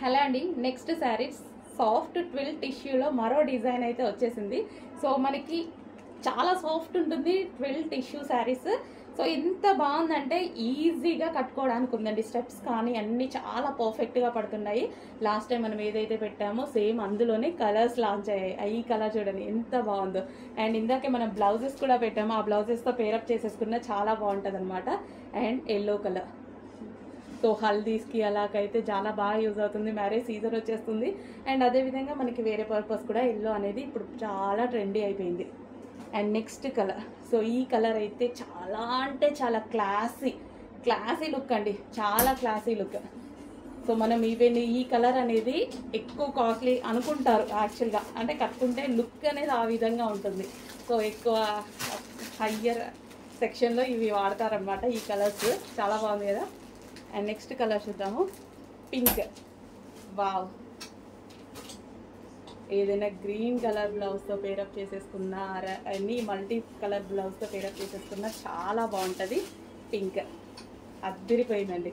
Hello అండి, next saris soft twill టిష్యూలో మరో డిజైన్ అయితే వచ్చేసింది. సో మనకి చాలా సాఫ్ట్ ఉంటుంది ట్విల్ టిష్యూ శారీస్. సో ఎంత బాగుందంటే ఈజీగా కట్టుకోవడానికి ఉందండి. స్టెప్స్ కానీ అన్నీ చాలా పర్ఫెక్ట్గా పడుతున్నాయి. లాస్ట్ టైం మనం ఏదైతే పెట్టామో సేమ్ అందులోనే కలర్స్ లాంచ్ అయ్యాయి. ఈ కలర్ చూడండి ఎంత బాగుందో. అండ్ ఇందాకే మనం బ్లౌజెస్ కూడా పెట్టాము. ఆ బ్లౌజెస్తో పేరప్ చేసేసుకున్న చాలా బాగుంటుంది అనమాట. అండ్ ఎల్లో కలర్, సో హల్దీస్కి అలాగైతే చాలా బాగా యూజ్ అవుతుంది. మ్యారేజ్ సీజన్ వచ్చేస్తుంది. అండ్ అదేవిధంగా మనకి వేరే పర్పస్ కూడా ఎల్లో అనేది ఇప్పుడు చాలా ట్రెండీ అయిపోయింది. అండ్ నెక్స్ట్ కలర్, సో ఈ కలర్ అయితే చాలా అంటే చాలా క్లాసీ లుక్ అండి, చాలా క్లాసీ లుక్. సో మనం ఈవెన్ ఈ కలర్ అనేది ఎక్కువ కాస్ట్లీ అనుకుంటారు యాక్చువల్గా, అంటే కట్టుకుంటే లుక్ అనేది ఆ విధంగా ఉంటుంది. సో ఎక్కువ హయ్యర్ సెక్షన్లో ఇవి వాడతారనమాట. ఈ కలర్స్ చాలా బాగుంది కదా. అండ్ నెక్స్ట్ కలర్ చూద్దాము, పింక్. వావ్, ఏదైనా గ్రీన్ కలర్ బ్లౌజ్తో పేరప్ చేసేసుకున్నా, అన్ని మల్టీ కలర్ బ్లౌజ్తో పేరప్ చేసేసుకున్నా చాలా బాగుంటుంది. పింక్ అద్దరిపోయిందండి.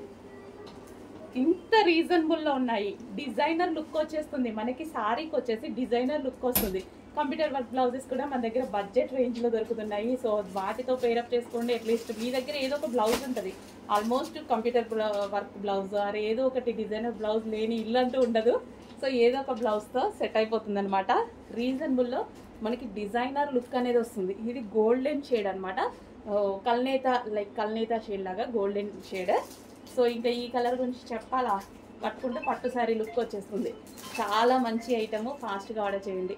ఇంత రీజనబుల్లో ఉన్నాయి. డిజైనర్ లుక్ వచ్చేస్తుంది మనకి. శారీకి వచ్చేసి డిజైనర్ లుక్ వస్తుంది. కంప్యూటర్ వర్క్ బ్లౌజెస్ కూడా మన దగ్గర బడ్జెట్ రేంజ్లో దొరుకుతున్నాయి. సో వాటితో పేరప్ చేసుకోండి. అట్లీస్ట్ మీ దగ్గర ఏదో ఒక బ్లౌజ్ ఉంటుంది. Almost computer work blouse or ఏదో ఒకటి డిజైనర్ బ్లౌజ్ లేని ఇల్లు అంటూ ఉండదు. సో ఏదో ఒక బ్లౌజ్తో సెట్ అయిపోతుంది అనమాట. రీజనబుల్లో మనకి డిజైనర్ లుక్ అనేది వస్తుంది. ఇది గోల్డెన్ షేడ్ అనమాట. కల్నేత షేడ్ లాగా గోల్డెన్ షేడ్. సో ఇంకా ఈ కలర్ గురించి చెప్పాలా, కట్టుకుంటే పట్టు శారీ లుక్ వచ్చేస్తుంది. చాలా మంచి ఐటము, ఫాస్ట్గా ఆర్డర్ చేయండి.